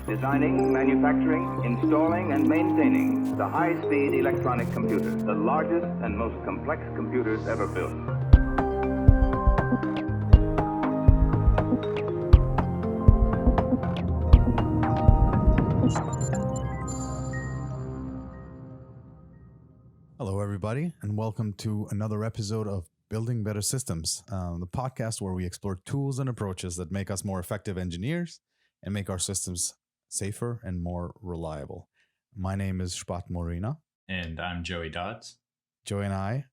designing, manufacturing, installing, and maintaining the high-speed electronic computer, the largest and most complex computers ever built. Hello, everybody, and welcome to another episode of Building Better Systems, the podcast where we explore tools and approaches that make us more effective engineers and make our systems safer and more reliable. My name is Shpat Morina. And I'm Joey Dodds. Joey and I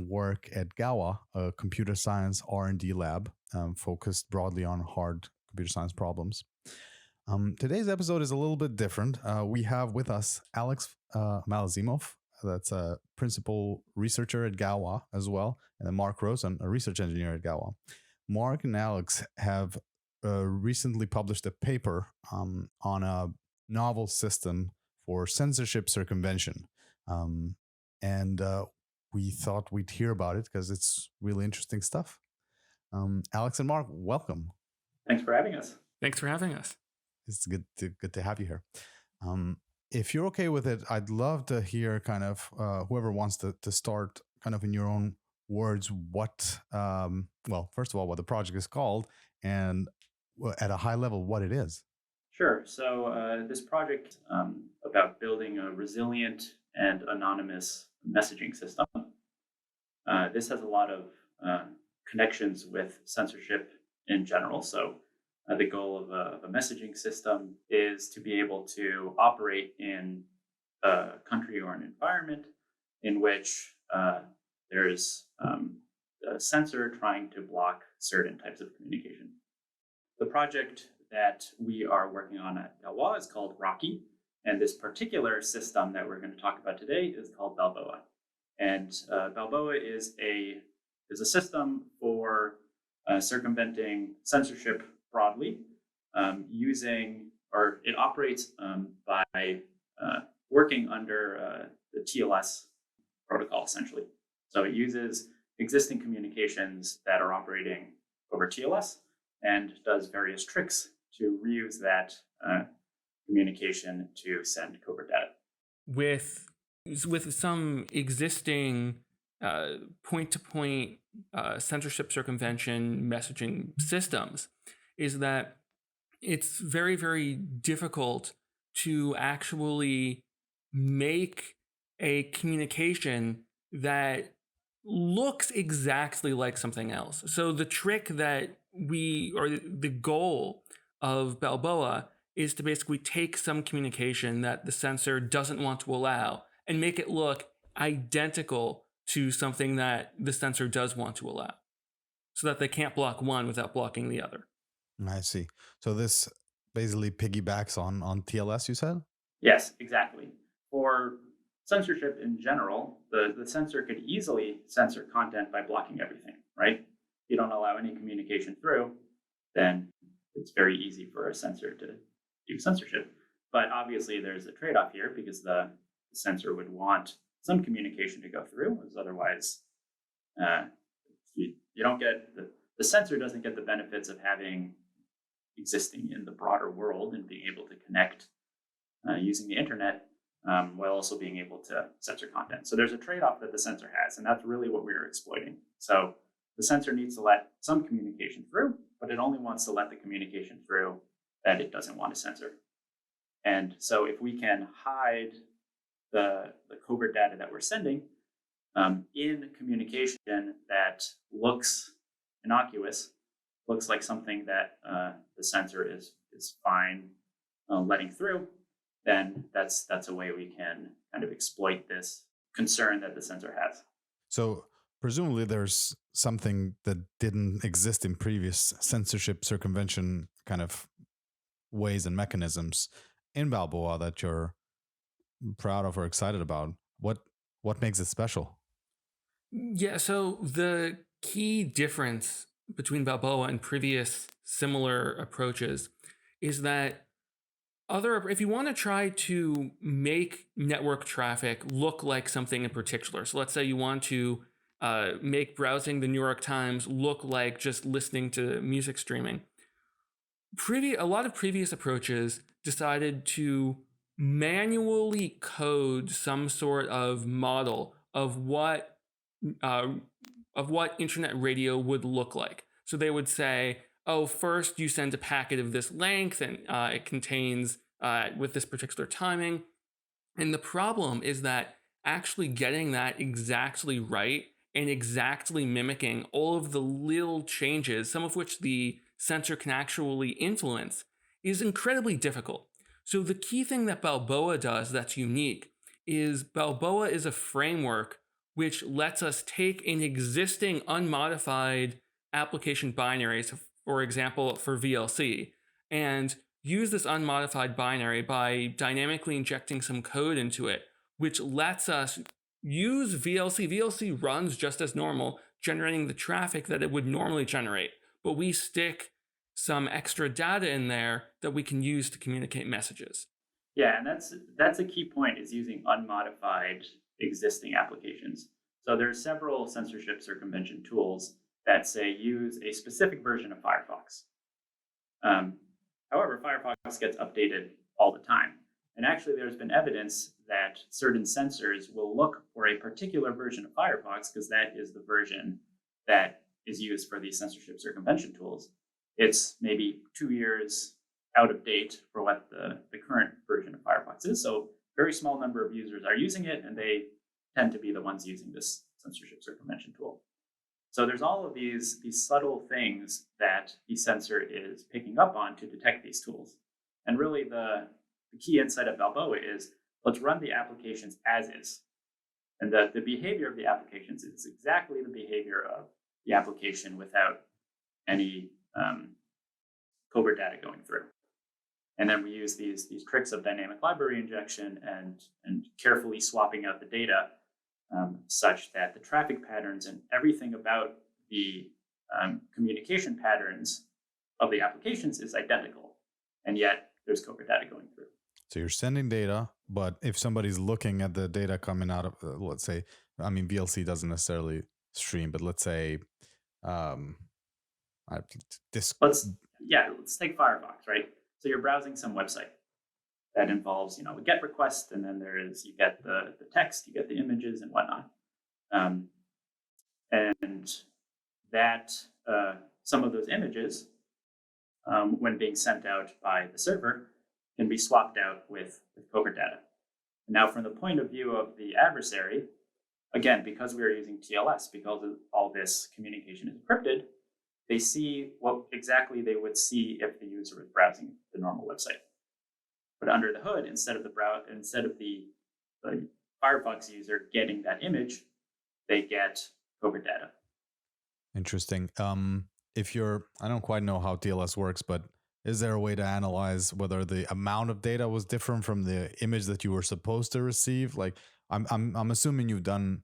work at GAWA, a computer science R&D lab focused broadly on hard computer science problems. Today's episode is a little bit different. We have with us Alex Malozemoff. That's a principal researcher at GAWA as well, and then Marc Rosen, a research engineer at GAWA. Marc and Alex have recently published a paper on a novel system for censorship circumvention. And we thought we'd hear about it because it's really interesting stuff. Alex and Marc, welcome. Thanks for having us. Thanks for having us. It's good to have you here. If you're okay with it, I'd love to hear kind of whoever wants to start kind of in your own words what, first of all, what the project is called and at a high level, what it is. Sure. So this project about building a resilient and anonymous messaging system. This has a lot of connections with censorship in general. So the goal of a messaging system is to be able to operate in a country or an environment in which there's a censor trying to block certain types of communication. The project that we are working on at Balboa is called Rocky, and this particular system that we're going to talk about today is called Balboa. And Balboa is a system for circumventing censorship broadly, it operates by working under the TLS protocol, essentially. So it uses existing communications that are operating over TLS and does various tricks to reuse that communication to send covert data. With some existing point-to-point censorship circumvention messaging systems, is that it's very, very difficult to actually make a communication that looks exactly like something else. So the trick the goal of Balboa is to basically take some communication that the censor doesn't want to allow and make it look identical to something that the censor does want to allow, so that they can't block one without blocking the other. I see. So this basically piggybacks on TLS, you said? Yes, exactly. For censorship in general, the censor could easily censor content by blocking everything, right? If you don't allow any communication through, then it's very easy for a censor to do censorship. But obviously there's a trade-off here because the censor would want some communication to go through, because otherwise you don't get the censor doesn't get the benefits of having existing in the broader world and being able to connect using the internet while also being able to censor content. So there's a trade-off that the censor has, and that's really what we're exploiting. So the censor needs to let some communication through, but it only wants to let the communication through that it doesn't want to censor. And so if we can hide the covert data that we're sending in communication that looks innocuous, looks like something that the censor is fine letting through, then that's a way we can kind of exploit this concern that the censor has. So presumably there's something that didn't exist in previous censorship circumvention kind of ways and mechanisms in Balboa that you're proud of or excited about. What makes it special? Yeah, so the key difference between Balboa and previous similar approaches is that if you want to try to make network traffic look like something in particular, so let's say you want to make browsing the New York Times look like just listening to music streaming, a lot of previous approaches decided to manually code some sort of model uh, of what internet radio would look like. So they would say, oh, first you send a packet of this length, and it contains with this particular timing. And the problem is that actually getting that exactly right and exactly mimicking all of the little changes, some of which the sensor can actually influence, is incredibly difficult. So the key thing that Balboa does that's unique is Balboa is a framework which lets us take an existing unmodified application binary, so for example, for VLC, and use this unmodified binary by dynamically injecting some code into it, which lets us use VLC. VLC runs just as normal, generating the traffic that it would normally generate, but we stick some extra data in there that we can use to communicate messages. Yeah, and that's a key point, is using unmodified existing applications. So there are several censorship circumvention tools that say use a specific version of Firefox. However, Firefox gets updated all the time. And actually, there's been evidence that certain sensors will look for a particular version of Firefox because that is the version that is used for these censorship circumvention tools. It's maybe 2 years out of date for what the current version of Firefox is. So very small number of users are using it, and they tend to be the ones using this censorship circumvention tool. So there's all of these subtle things that the sensor is picking up on to detect these tools. And really the key insight of Balboa is, let's run the applications as is. And the behavior of the applications is exactly the behavior of the application without any covert data going through. And then we use these tricks of dynamic library injection and carefully swapping out the data such that the traffic patterns and everything about the communication patterns of the applications is identical. And yet there's covert data going through. So you're sending data, but if somebody's looking at the data coming out of, let's say, I mean, VLC doesn't necessarily stream, but let's say let's take Firefox, right? So you're browsing some website that involves, a GET request, and then you get the text, you get the images and whatnot. And that some of those images, when being sent out by the server, can be swapped out with covert data. Now, from the point of view of the adversary, again, because we are using TLS, because all this communication is encrypted, they see what exactly they would see if the user was browsing the normal website. But under the hood, instead of the Firefox user getting that image, they get covert data. Interesting. I don't quite know how TLS works, but is there a way to analyze whether the amount of data was different from the image that you were supposed to receive? Like, I'm assuming you've done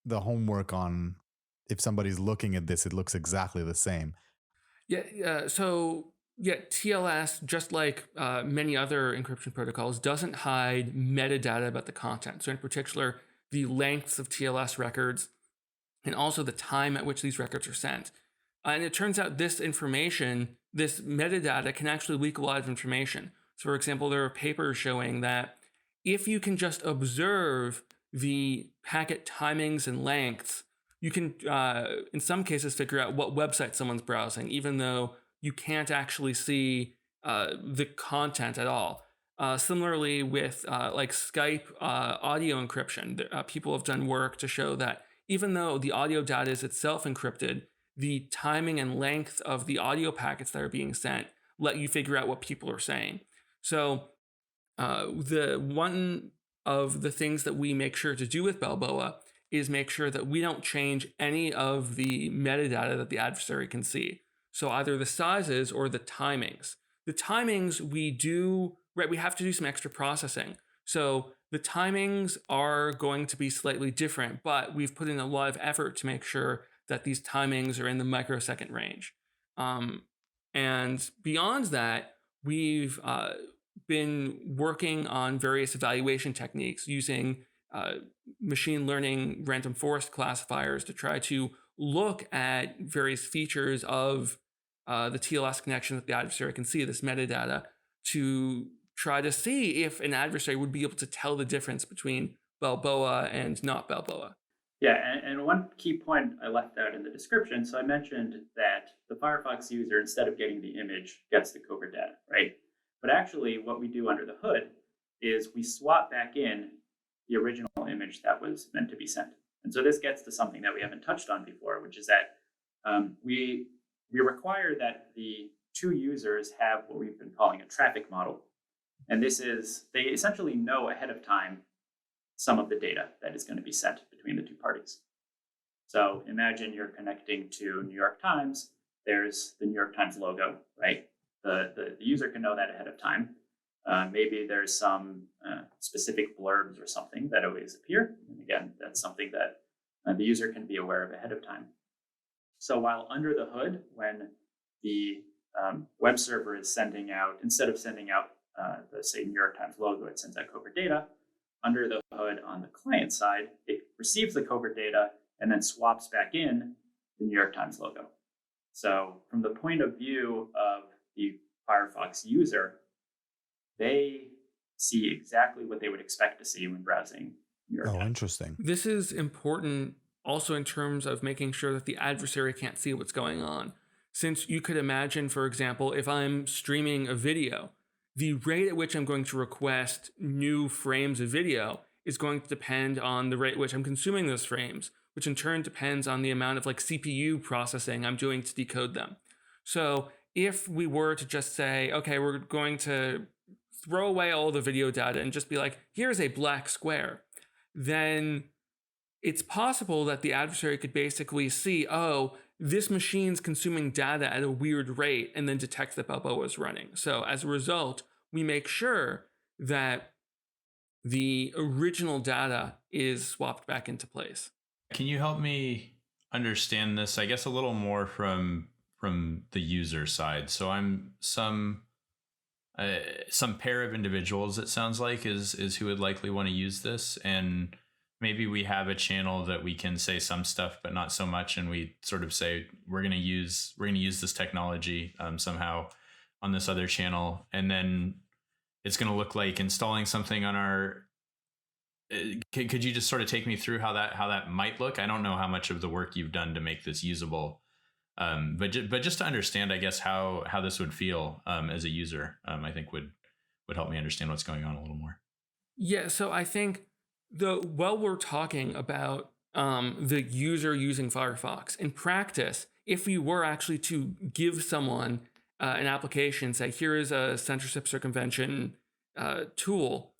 the homework on, if somebody's looking at this, it looks exactly the same. So TLS, just like many other encryption protocols, doesn't hide metadata about the content. So in particular, the lengths of TLS records and also the time at which these records are sent. And it turns out this information, this metadata, can actually leak a lot of information. So for example, there are papers showing that if you can just observe the packet timings and lengths, you can, in some cases, figure out what website someone's browsing, even though you can't actually see the content at all. Similarly, with like Skype audio encryption, people have done work to show that even though the audio data is itself encrypted, the timing and length of the audio packets that are being sent let you figure out what people are saying. So one of the things that we make sure to do with Balboa is make sure that we don't change any of the metadata that the adversary can see. So either the sizes or the timings. The timings we have to do some extra processing. So the timings are going to be slightly different, but we've put in a lot of effort to make sure that these timings are in the microsecond range. And beyond that, we've been working on various evaluation techniques using machine learning random forest classifiers to try to look at various features of the TLS connection that the adversary can see, this metadata, to try to see if an adversary would be able to tell the difference between Balboa and not Balboa. Yeah, and one key point I left out in the description, so I mentioned that the Firefox user, instead of getting the image, gets the covert data, right? But actually what we do under the hood is we swap back in the original image that was meant to be sent. And so this gets to something that we haven't touched on before, which is that we require that the two users have what we've been calling a traffic model. And this is, they essentially know ahead of time some of the data that is going to be sent between the two parties. So imagine you're connecting to New York Times. There's the New York Times logo, right? The user can know that ahead of time. Maybe there's some specific blurbs or something that always appear. And again, that's something that the user can be aware of ahead of time. So while under the hood, when the web server is sending out, instead of sending out the, say, New York Times logo, it sends out covert data. Under the hood on the client side, it receives the covert data and then swaps back in the New York Times logo. So from the point of view of the Firefox user, they see exactly what they would expect to see when browsing New York Times. Interesting. This is important also in terms of making sure that the adversary can't see what's going on. Since you could imagine, for example, if I'm streaming a video, the rate at which I'm going to request new frames of video is going to depend on the rate at which I'm consuming those frames, which in turn depends on the amount of CPU processing I'm doing to decode them. So if we were to just say, okay, we're going to throw away all the video data and just be like, here's a black square, then it's possible that the adversary could basically see, oh, this machine's consuming data at a weird rate, and then detect that Balboa is running. So as a result, we make sure that the original data is swapped back into place. Can you help me understand this, I guess, a little more from the user side? So I'm some pair of individuals, it sounds like, is who would likely want to use this, and maybe we have a channel that we can say some stuff but not so much, and we sort of say we're going to use this technology somehow on this other channel, and then it's going to look like installing something on our could you just sort of take me through how that might look? I don't know how much of the work you've done to make this usable, but just to understand, I guess, how this would feel as a user, I think would help me understand what's going on a little more. Yeah, so I think while we're talking about the user using Firefox, in practice, if we were actually to give someone an application, say, here is a censorship circumvention tool,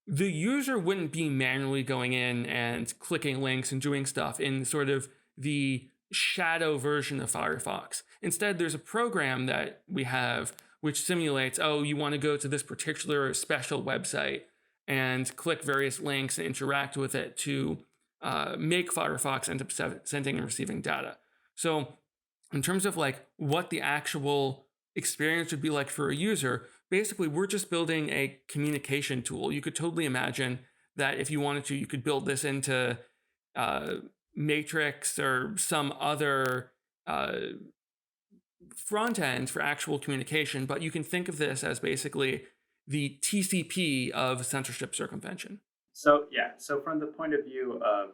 the user wouldn't be manually going in and clicking links and doing stuff in sort of the shadow version of Firefox. Instead, there's a program that we have which simulates, oh, you want to go to this particular special website and click various links and interact with it to make Firefox end up sending and receiving data. So in terms of what the actual experience would be like for a user, basically we're just building a communication tool. You could totally imagine that if you wanted to, you could build this into Matrix or some other front end for actual communication, but you can think of this as basically the TCP of censorship circumvention. So from the point of view of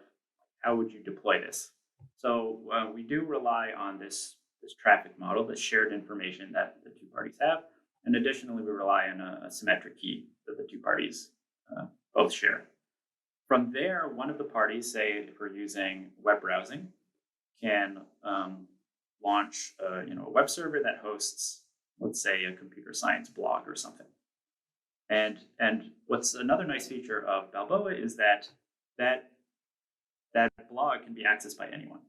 how would you deploy this? So we do rely on this traffic model, this shared information that the two parties have. And additionally, we rely on a symmetric key that the two parties both share. From there, one of the parties, say if we're using web browsing, can launch a web server that hosts, let's say, a computer science blog or something. And what's another nice feature of Balboa is that blog can be accessed by anyone.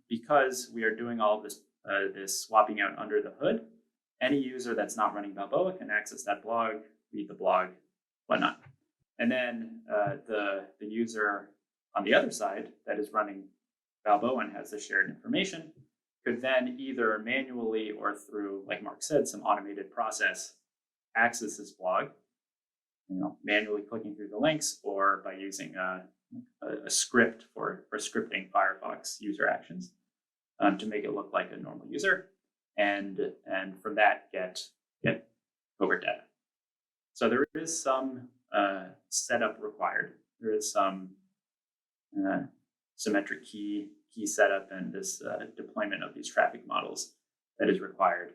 Because we are doing all of this swapping out under the hood, any user that's not running Balboa can access that blog, read the blog, whatnot. And then the user on the other side that is running Balboa and has the shared information could then either manually or through, like Marc said, some automated process access this blog, manually clicking through the links or by using a script for scripting Firefox user actions. to make it look like a normal user, and from that get covert data. So there is some setup required. There is some symmetric key setup and this deployment of these traffic models that is required.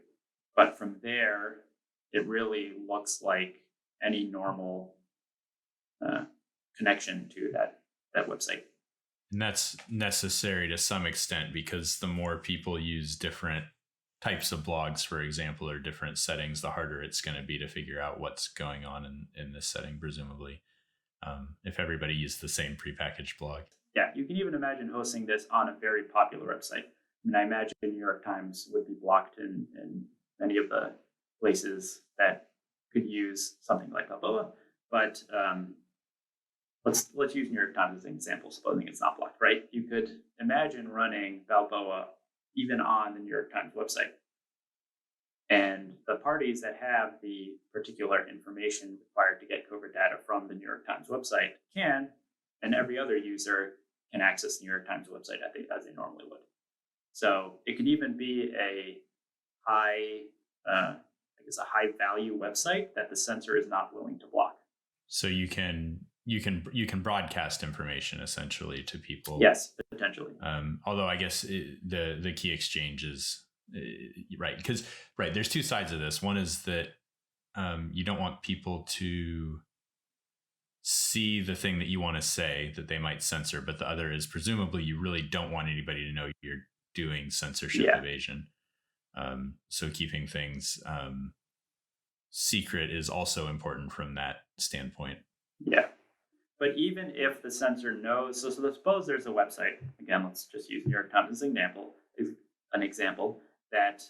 But from there, it really looks like any normal connection to that website. And that's necessary to some extent because the more people use different types of blogs, for example, or different settings, the harder it's going to be to figure out what's going on in this setting, presumably, if everybody used the same prepackaged blog. Yeah, you can even imagine hosting this on a very popular website. I mean, I imagine New York Times would be blocked in many of the places that could use something like Balboa. But let's use New York Times as an example, supposing it's not blocked, right? You could imagine running Balboa even on the New York Times website. And the parties that have the particular information required to get covert data from the New York Times website can, and every other user can access the New York Times website as they normally would. So it could even be a high value website that the censor is not willing to block. So you can broadcast information essentially to people. Yes, potentially. Although I guess the key exchange is right, because there's two sides of this. One is that you don't want people to see the thing that you want to say that they might censor, but the other is presumably you really don't want anybody to know you're doing censorship evasion. So keeping things secret is also important from that standpoint. Yeah. But even if the censor knows, so suppose there's a website, again, let's just use New York Times as an example that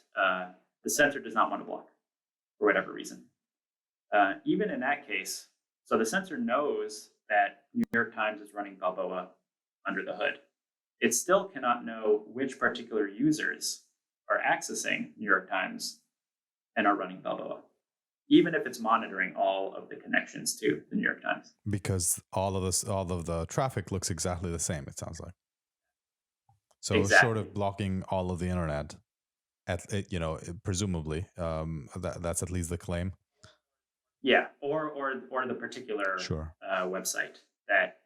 the censor does not want to block for whatever reason. Even in that case, so the censor knows that New York Times is running Balboa under the hood. It still cannot know which particular users are accessing New York Times and are running Balboa, even if it's monitoring all of the connections to the New York Times. Because all of the traffic looks exactly the same, it sounds like. So exactly. Short of blocking all of the internet, presumably, that's at least the claim. Yeah, or the particular website that,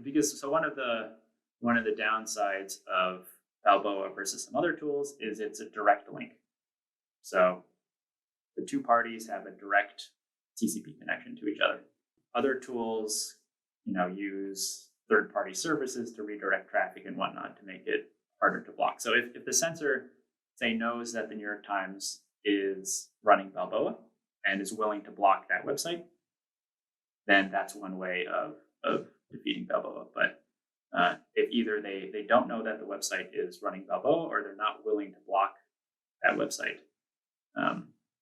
because so one of the downsides of Balboa versus some other tools is it's a direct link. So the two parties have a direct TCP connection to each other. Other tools, use third-party services to redirect traffic and whatnot to make it harder to block. So if the censor, say, knows that the New York Times is running Balboa and is willing to block that website, then that's one way of defeating Balboa. But if either they don't know that the website is running Balboa or they're not willing to block that website,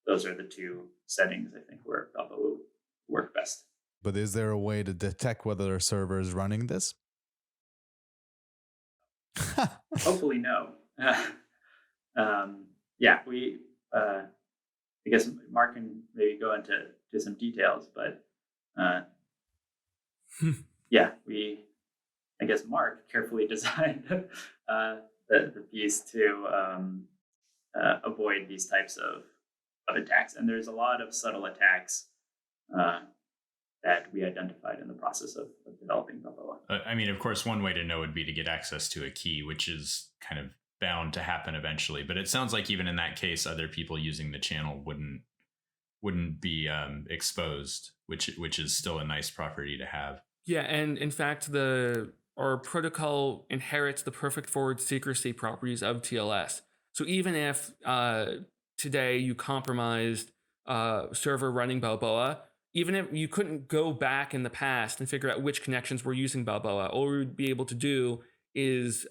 those are the two settings, I think, where Balboa would work best. But is there a way to detect whether a server is running this? Hopefully, no. I guess Mark can maybe go into some details, but I guess Mark carefully designed the piece to avoid these types of attacks. And there's a lot of subtle attacks that we identified in the process of developing Balboa. I mean, of course, one way to know would be to get access to a key, which is kind of bound to happen eventually. But it sounds like even in that case, other people using the channel wouldn't be exposed, which is still a nice property to have. Yeah, and in fact, our protocol inherits the perfect forward secrecy properties of TLS. So even if today you compromised server running Balboa, even if you couldn't go back in the past and figure out which connections were using Balboa, all we would be able to do is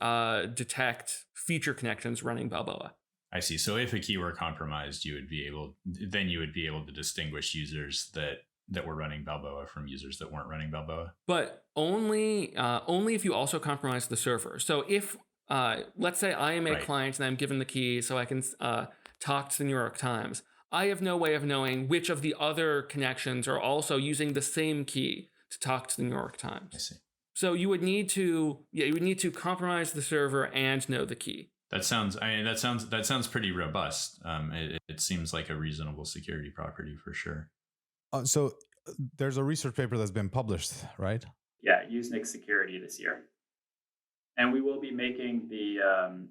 detect feature connections running Balboa. I see. So if a key were compromised, you would be able to distinguish users that were running Balboa from users that weren't running Balboa. But only if you also compromise the server. So if let's say I am a client and I'm given the key so I can talk to the New York Times, I have no way of knowing which of the other connections are also using the same key to talk to the New York Times. I see. So you would need to compromise the server and know the key. That sounds pretty robust. It seems like a reasonable security property for sure. So there's a research paper that's been published, right? Yeah, Usenix Security this year. And we will be making the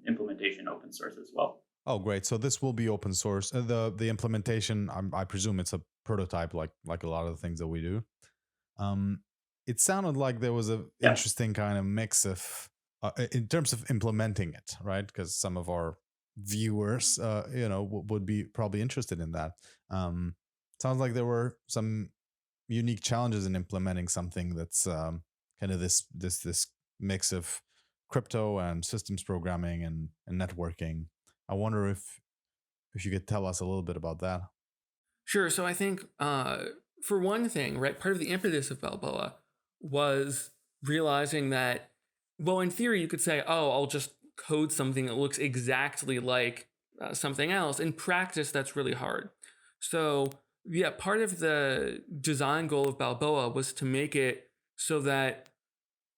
implementation open source as well. Oh, great. So this will be open source. The implementation, I presume it's a prototype like a lot of the things that we do. It sounded like there was an interesting kind of mix of, in terms of implementing it, right? Because some of our viewers, would be probably interested in that. Sounds like there were some unique challenges in implementing something that's kind of this mix of crypto and systems programming and networking. I wonder if you could tell us a little bit about that. Sure. So I think for one thing, right, part of the impetus of Balboa was realizing that, well, in theory, you could say, oh, I'll just code something that looks exactly like something else. In practice, that's really hard. So yeah, part of the design goal of Balboa was to make it so that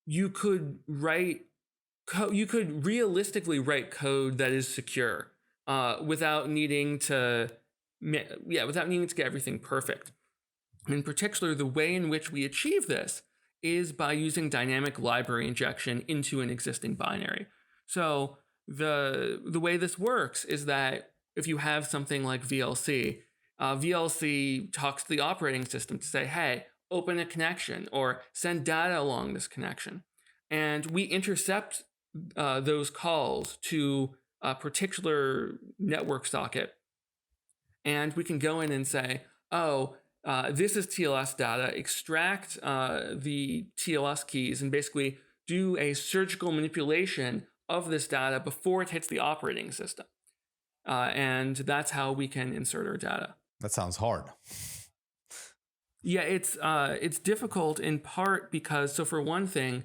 you could realistically write code that is secure without needing to get everything perfect. In particular, the way in which we achieve this is by using dynamic library injection into an existing binary. So the way this works is that if you have something like VLC, VLC talks to the operating system to say, hey, open a connection or send data along this connection. And we intercept those calls to a particular network socket. And we can go in and say, oh, this is TLS data, extract the TLS keys, and basically do a surgical manipulation of this data before it hits the operating system. And that's how we can insert our data. That sounds hard. Yeah, it's difficult in part because, so for one thing,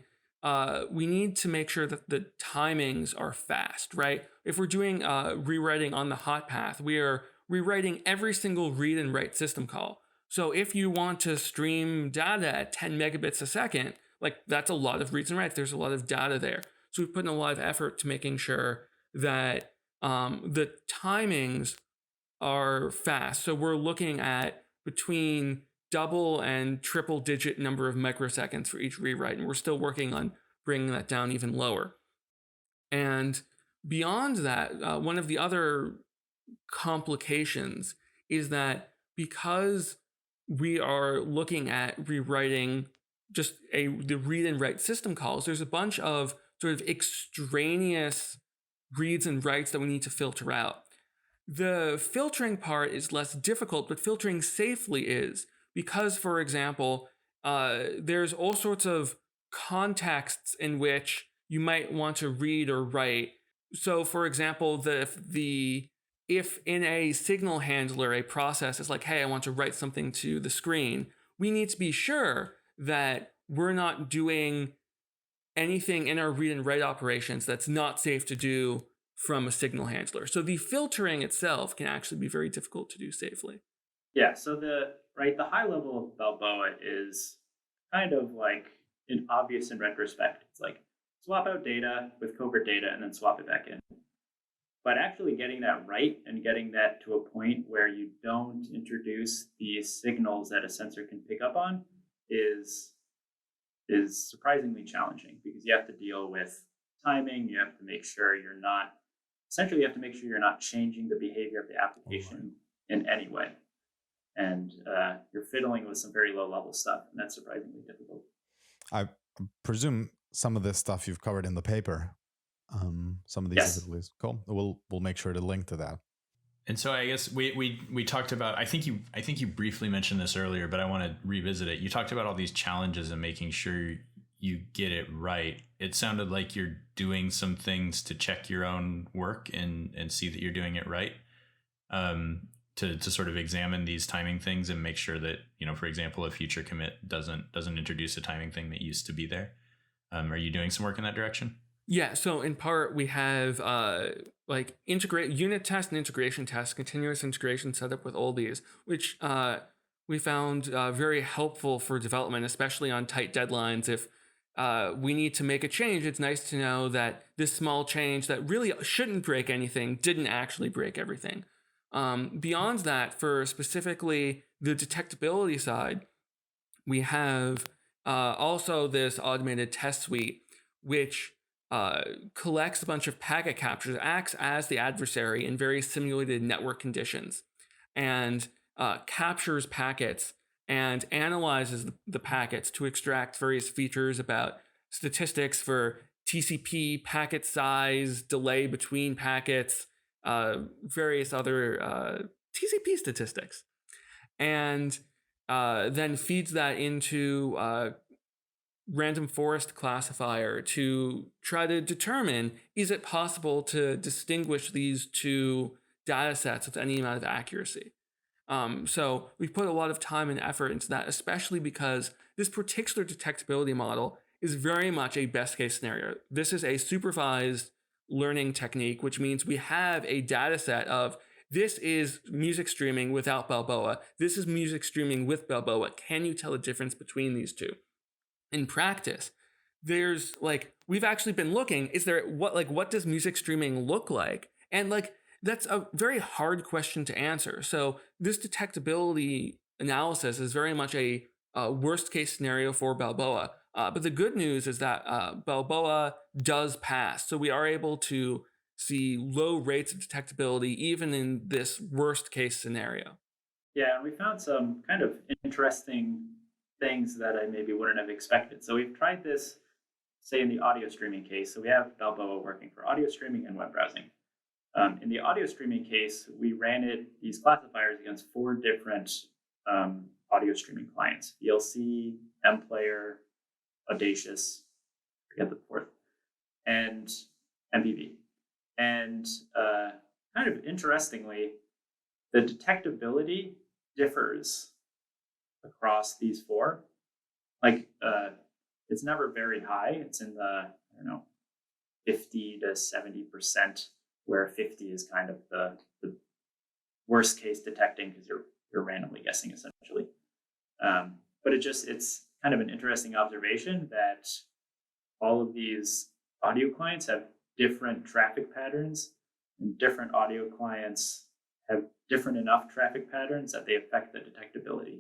we need to make sure that the timings are fast, right? If we're doing rewriting on the hot path, we are rewriting every single read and write system call. So if you want to stream data at 10 megabits a second, like that's a lot of reads and writes. There's a lot of data there. So we've put in a lot of effort to making sure that the timings are fast. So we're looking at between double and triple digit number of microseconds for each rewrite. And we're still working on bringing that down even lower. And beyond that, one of the other complications is that because we are looking at rewriting just the read and write system calls, there's a bunch of sort of extraneous reads and writes that we need to filter out. The filtering part is less difficult, but filtering safely is, because, for example, there's all sorts of contexts in which you might want to read or write. So, for example, if in a signal handler, a process is like, hey, I want to write something to the screen, we need to be sure that we're not doing anything in our read and write operations that's not safe to do from a signal handler. So the filtering itself can actually be very difficult to do safely. Yeah, so the high level of Balboa is kind of like obvious in retrospect. It's like swap out data with covert data and then swap it back in. But actually getting that right and getting that to a point where you don't introduce the signals that a sensor can pick up on is surprisingly challenging, because you have to deal with timing. You have to make sure you're not changing the behavior of the application in any way. And you're fiddling with some very low level stuff, and that's surprisingly difficult. I presume some of this stuff you've covered in the paper. Some of these difficulties. Cool. We'll make sure to link to that. And so I guess we talked about, I think you briefly mentioned this earlier, but I want to revisit it. You talked about all these challenges and making sure you get it right. It sounded like you're doing some things to check your own work and see that you're doing it right. To sort of examine these timing things and make sure that, for example, a future commit doesn't introduce a timing thing that used to be there. Are you doing some work in that direction? Yeah, so in part we have unit test and integration test, continuous integration set up with all these, which we found very helpful for development, especially on tight deadlines. If we need to make a change, it's nice to know that this small change that really shouldn't break anything didn't actually break everything. Beyond that, for specifically the detectability side, we have also this automated test suite, which collects a bunch of packet captures, acts as the adversary in very simulated network conditions, and captures packets and analyzes the packets to extract various features about statistics for TCP packet size, delay between packets, various other TCP statistics, and then feeds that into random forest classifier to try to determine, is it possible to distinguish these two data sets with any amount of accuracy. So we've put a lot of time and effort into that, especially because this particular detectability model is very much a best case scenario. This is a supervised learning technique, which means we have a data set of, this is music streaming without Balboa. This is music streaming with Balboa. Can you tell the difference between these two? In practice, there's we've actually been looking, is there what does music streaming look like? And that's a very hard question to answer. So this detectability analysis is very much a worst case scenario for Balboa. But the good news is that Balboa does pass. So we are able to see low rates of detectability even in this worst case scenario. Yeah, and we found some kind of interesting things that I maybe wouldn't have expected. So we've tried this, say, in the audio streaming case. So we have Balboa working for audio streaming and web browsing. In the audio streaming case, we ran these classifiers against 4 different audio streaming clients: VLC, MPlayer, Audacious, forget the 4th, and MPV. And kind of interestingly, the detectability differs across these 4. It's never very high. It's in the 50 to 70%, where 50 is kind of the worst case detecting because you're randomly guessing essentially. But it's kind of an interesting observation that all of these audio clients have different traffic patterns, and different audio clients have different enough traffic patterns that they affect the detectability,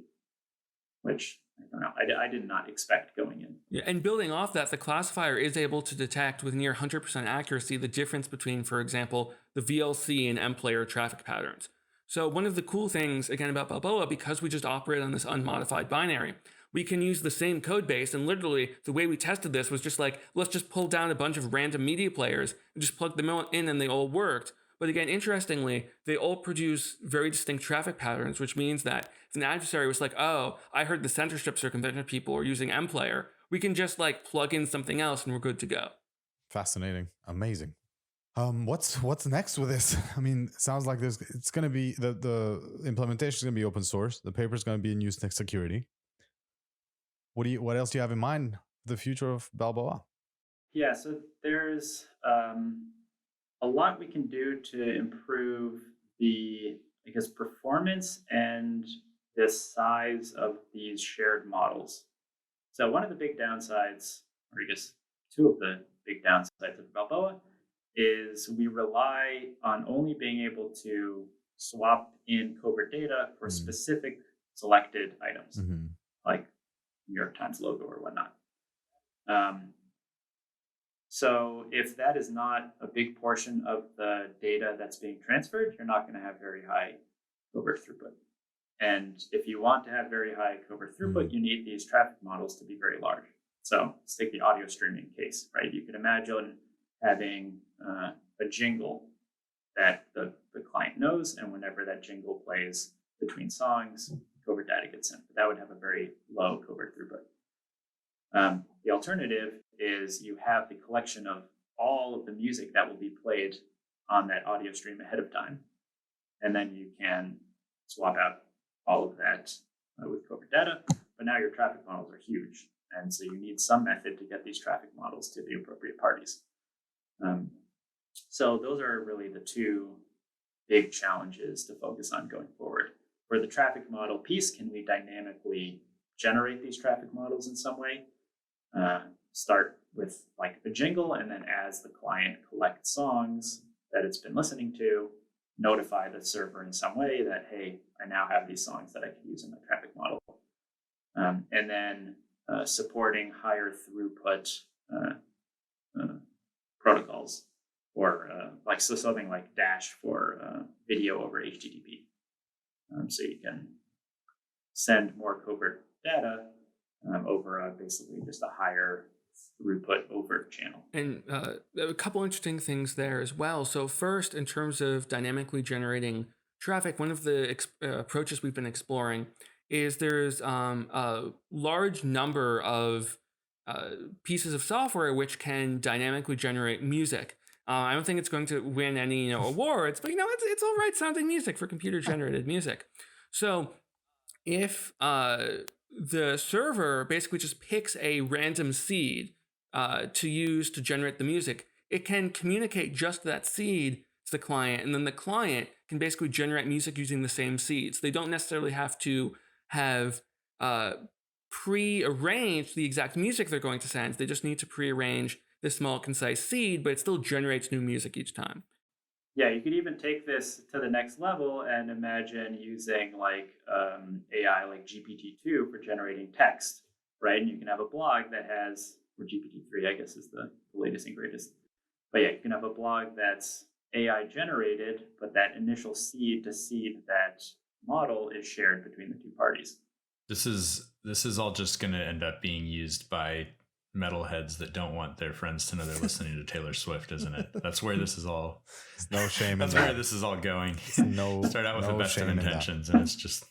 which I don't know, I did not expect going in. Yeah, and building off that, the classifier is able to detect with near 100% accuracy the difference between, for example, the VLC and MPlayer traffic patterns. So one of the cool things, again, about Balboa, because we just operate on this unmodified binary, we can use the same code base, and literally the way we tested this was just let's just pull down a bunch of random media players and just plug them in, and they all worked. But again, interestingly, they all produce very distinct traffic patterns, which means that if an adversary was like, oh, I heard the censorship circumvention people are using MPlayer, we can just plug in something else and we're good to go. Fascinating. Amazing. What's next with this? I mean, it sounds like it's going to be, the implementation is going to be open source. The paper is going to be in Usenet security. What else do you have in mind for the future of Balboa? Yeah, so there's a lot we can do to improve the, performance and the size of these shared models. So one of the big downsides, or I guess 2 of the big downsides of Balboa, is we rely on only being able to swap in covert data for specific selected items, like New York Times logo or whatnot. So if that is not a big portion of the data that's being transferred, you're not going to have very high covert throughput. And if you want to have very high covert throughput, you need these traffic models to be very large. So let's take the audio streaming case, right? You could imagine having a jingle that the client knows, and whenever that jingle plays between songs, covert data gets sent. But that would have a very low covert throughput. The alternative is you have the collection of all of the music that will be played on that audio stream ahead of time, and then you can swap out all of that with covert data. But now your traffic models are huge, and so you need some method to get these traffic models to the appropriate parties. So those are really the 2 big challenges to focus on going forward. For the traffic model piece, can we dynamically generate these traffic models in some way? start with like a jingle, and then as the client collects songs that it's been listening to, notify the server in some way that, hey, I now have these songs that I can use in my traffic model. And then supporting higher throughput protocols, or like so something like Dash for video over HTTP. So you can send more covert data over basically just a higher throughput overt channel. And a couple interesting things there as well. So first, in terms of dynamically generating traffic, one of the approaches we've been exploring is there's a large number of pieces of software which can dynamically generate music. I don't think it's going to win any awards, but it's all right sounding music for computer generated music. So if the server basically just picks a random seed to use to generate the music, it can communicate just that seed to the client, and then the client can basically generate music using the same seeds. They don't necessarily have to have pre-arranged the exact music they're going to send. They just need to pre-arrange this small, concise seed, but it still generates new music each time. Yeah, you could even take this to the next level and imagine using like AI like GPT-2 for generating text, right? And you can have a blog that has, or GPT-3, I guess is the latest and greatest. But yeah, you can have a blog that's AI generated, but that initial seed to seed that model is shared between the two parties. This is all just going to end up being used by metalheads that don't want their friends to know they're listening to Taylor Swift, isn't it? That's where this is all. No shame. That's in where that. this is all going. No, Start out with no the best of shame in intentions, and it's just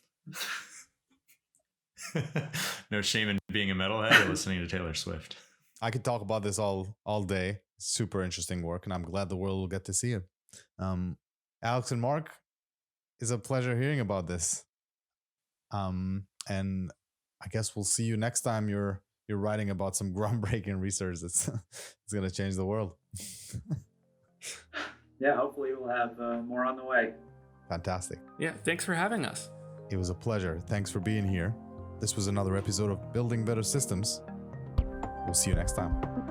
no shame in being a metalhead or listening to Taylor Swift. I could talk about this all day. Super interesting work, and I'm glad the world will get to see it. Alex and Mark, it's a pleasure hearing about this. And I guess we'll see you next time you're writing about some groundbreaking research that's it's going to change the world. Yeah, hopefully we'll have more on the way. Fantastic. Yeah, thanks for having us. It was a pleasure. Thanks for being here. This was another episode of Building Better Systems. We'll see you next time.